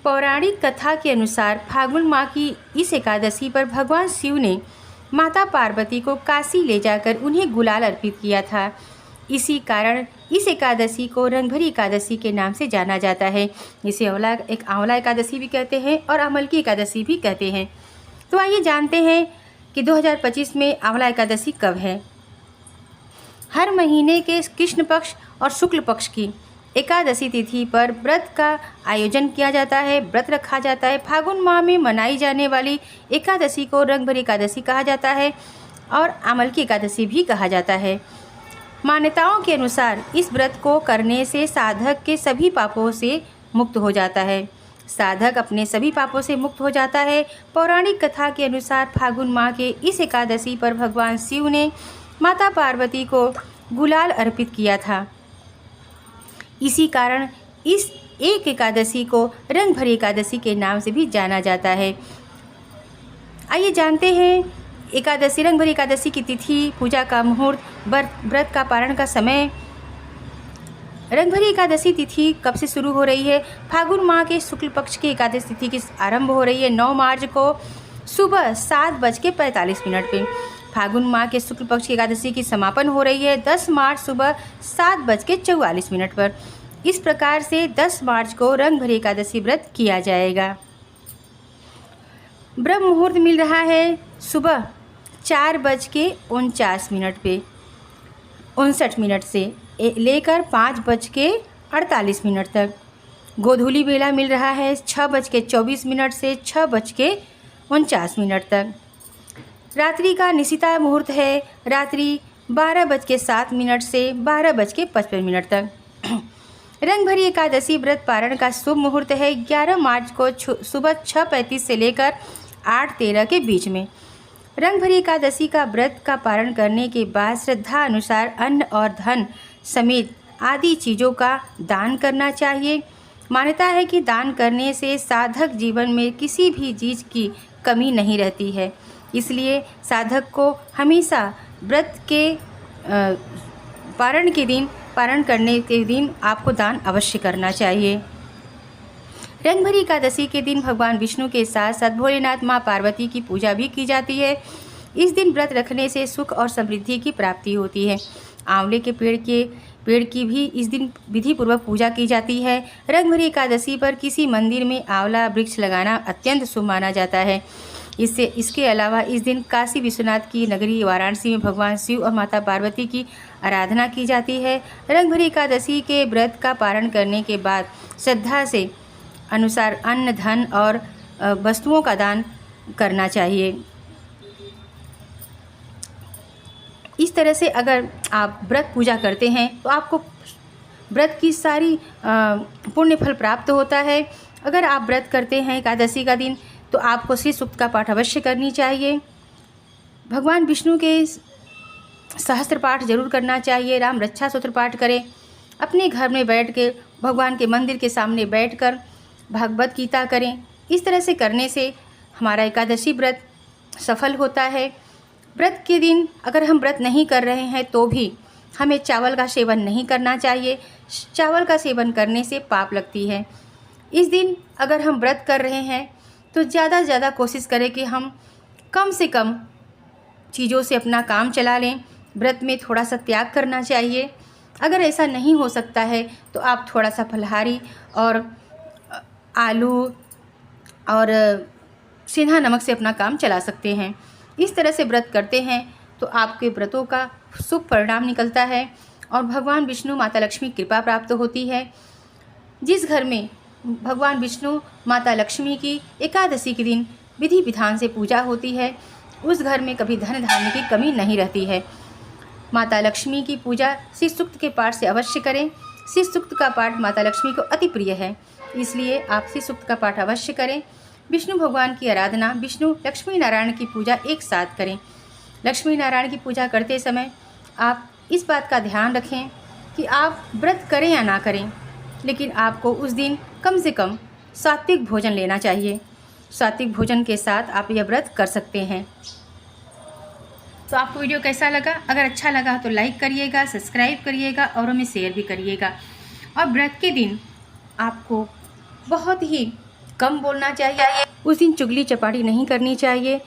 पौराणिक कथा के अनुसार फागुन माह की इस एकादशी पर भगवान शिव ने माता पार्वती को काशी ले जाकर उन्हें गुलाल अर्पित किया था। इसी कारण इस एकादशी को रंगभरी एकादशी के नाम से जाना जाता है। इसे आंवला एकादशी भी कहते हैं और अमल की एकादशी भी कहते हैं। तो आइए जानते हैं कि 2025 में आंवला एकादशी कब है। हर महीने के कृष्ण पक्ष और शुक्ल पक्ष की एकादशी तिथि पर व्रत का आयोजन किया जाता है, व्रत रखा जाता है। फागुन माह में मनाई जाने वाली एकादशी को रंगभरी एकादशी कहा जाता है और अमल की एकादशी भी कहा जाता है। मान्यताओं के अनुसार इस व्रत को करने से साधक के सभी पापों से मुक्त हो जाता है। साधक अपने सभी पापों से मुक्त हो जाता है। पौराणिक कथा के अनुसार फागुन माह के इस एकादशी पर भगवान शिव ने माता पार्वती को गुलाल अर्पित किया था। इसी कारण इस एक एकादशी को रंगभरी एकादशी के नाम से भी जाना जाता है। आइए जानते हैं एकादशी रंगभरी एकादशी की तिथि, पूजा का मुहूर्त, व्रत का पारण का समय। रंगभरी एकादशी तिथि कब से शुरू हो रही है? फागुन माह के शुक्ल पक्ष की एकादशी तिथि की आरंभ हो रही है 9 मार्च को सुबह 7:45 पे। फागुन माह के शुक्ल पक्ष की एकादशी की समापन हो रही है 10 मार्च सुबह 7:44 पर। इस प्रकार से 10 मार्च को रंगभरी एकादशी व्रत किया जाएगा। ब्रह्म मुहूर्त मिल रहा है सुबह 4:49 पे 59 से लेकर 5:48 तक। गोधूली बेला मिल रहा है 6:24 से 6:49 तक। रात्रि का निशिता मुहूर्त है रात्रि 12:07 से 12:55 तक। रंगभरी एकादशी व्रत पारण का शुभ मुहूर्त है 11 मार्च को सुबह 6:35 से लेकर 8:13 के बीच में। रंगभरी एकादशी का व्रत का पारण करने के बाद श्रद्धा अनुसार अन्न और धन समेत आदि चीज़ों का दान करना चाहिए। मान्यता है कि दान करने से साधक जीवन में किसी भी चीज़ की कमी नहीं रहती है, इसलिए साधक को हमेशा व्रत के पारण करने के दिन आपको दान अवश्य करना चाहिए। रंगभरी एकादशी के दिन भगवान विष्णु के साथ साथ भोलेनाथ माँ पार्वती की पूजा भी की जाती है। इस दिन व्रत रखने से सुख और समृद्धि की प्राप्ति होती है। आंवले के पेड़ की भी इस दिन विधि पूर्वक पूजा की जाती है। रंगभरी एकादशी पर किसी मंदिर में आंवला वृक्ष लगाना अत्यंत शुभ माना जाता है। इसके अलावा इस दिन काशी विश्वनाथ की नगरी वाराणसी में भगवान शिव और माता पार्वती की आराधना की जाती है। रंगभरी एकादशी के व्रत का पारण करने के बाद श्रद्धा से अनुसार अन्न, धन और वस्तुओं का दान करना चाहिए। इस तरह से अगर आप व्रत पूजा करते हैं तो आपको व्रत की सारी पुण्य फल प्राप्त होता है। अगर आप व्रत करते हैं एकादशी का दिन तो आपको श्री सूक्त का पाठ अवश्य करनी चाहिए। भगवान विष्णु के सहस्त्र पाठ जरूर करना चाहिए। राम रक्षा स्तोत्र पाठ करें। अपने घर में बैठ के भगवान के मंदिर के सामने बैठकर भगवत गीता करें। इस तरह से करने से हमारा एकादशी व्रत सफल होता है। व्रत के दिन अगर हम व्रत नहीं कर रहे हैं तो भी हमें चावल का सेवन नहीं करना चाहिए। चावल का सेवन करने से पाप लगती है। इस दिन अगर हम व्रत कर रहे हैं तो ज़्यादा से ज़्यादा कोशिश करें कि हम कम से कम चीज़ों से अपना काम चला लें। व्रत में थोड़ा सा त्याग करना चाहिए। अगर ऐसा नहीं हो सकता है तो आप थोड़ा सा फलाहारी और आलू और सेंधा नमक से अपना काम चला सकते हैं। इस तरह से व्रत करते हैं तो आपके व्रतों का शुभ परिणाम निकलता है और भगवान विष्णु माता लक्ष्मी की कृपा प्राप्त होती है। जिस घर में भगवान विष्णु माता लक्ष्मी की एकादशी के दिन विधि विधान से पूजा होती है उस घर में कभी धन धान्य की कमी नहीं रहती है। माता लक्ष्मी की पूजा श्री सूक्त के पाठ से अवश्य करें। श्री सूक्त का पाठ माता लक्ष्मी को अति प्रिय है, इसलिए आप श्री सूक्त का पाठ अवश्य करें। विष्णु भगवान की आराधना, विष्णु लक्ष्मी नारायण की पूजा एक साथ करें। लक्ष्मी नारायण की पूजा करते समय आप इस बात का ध्यान रखें कि आप व्रत करें या ना करें, लेकिन आपको उस दिन कम से कम सात्विक भोजन लेना चाहिए। सात्विक भोजन के साथ आप यह व्रत कर सकते हैं। तो आपको वीडियो कैसा लगा? अगर अच्छा लगा तो लाइक करिएगा, सब्सक्राइब करिएगा और हमें शेयर भी करिएगा। और व्रत के दिन आपको बहुत ही कम बोलना चाहिए। उस दिन चुगली चपाटी नहीं करनी चाहिए।